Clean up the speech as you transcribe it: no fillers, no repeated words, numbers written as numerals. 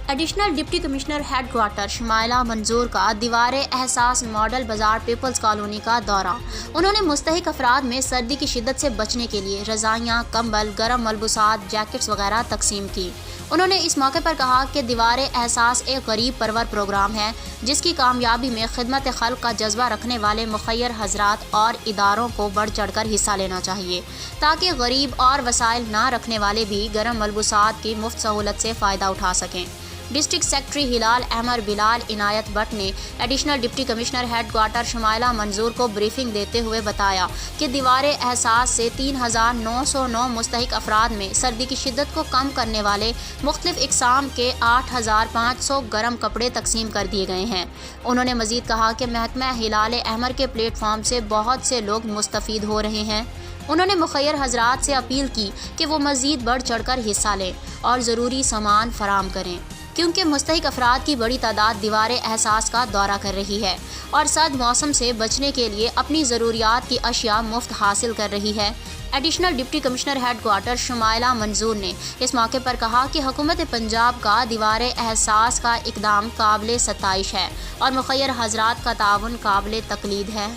Additional deputy commissioner headquarter Shumaila Manzoor کا دیوار احساس ماڈل بازار پیپلز کالونی کا دورہ۔ انہوں نے مستحق افراد میں سردی کی شدت سے بچنے کے لیے رضائیاں، کمبل، گرم ملبوسات، جیکٹس وغیرہ تقسیم کی۔ انہوں نے اس موقع پر کہا کہ دیوار احساس ایک غریب پرور پروگرام ہے جس کی کامیابی میں خدمت خلق کا جذبہ رکھنے والے مخیر حضرات اور اداروں کو بڑھ چڑھ کر حصہ لینا چاہیے تاکہ غریب اور وسائل نہ رکھنے والے بھی گرم ملبوسات کی مفت سہولت سے فائدہ اٹھا سکیں۔ ڈسٹرکٹ سیکرٹری ہلال احمر بلال عنایت بٹ نے additional deputy commissioner headquarter Shumaila Manzoor کو بریفنگ دیتے ہوئے بتایا کہ دیوار احساس سے 3909 مستحق افراد میں سردی کی شدت کو کم کرنے والے مختلف اقسام کے 8500 گرم کپڑے تقسیم کر دیے گئے ہیں۔ انہوں نے مزید کہا کہ محکمہ ہلال احمر کے پلیٹ فارم سے بہت سے لوگ مستفید ہو رہے ہیں۔ انہوں نے مخیر حضرات سے اپیل کی کہ وہ مزید بڑھ چڑھ کر حصہ لیں اور ضروری سامان فراہم کریں کیونکہ مستحق افراد کی بڑی تعداد دیوار احساس کا دورہ کر رہی ہے اور سرد موسم سے بچنے کے لیے اپنی ضروریات کی اشیاء مفت حاصل کر رہی ہے۔ Additional deputy commissioner headquarter Shumaila Manzoor نے اس موقع پر کہا کہ حکومت پنجاب کا دیوار احساس کا اقدام قابل ستائش ہے اور مخیر حضرات کا تعاون قابل تقلید ہے۔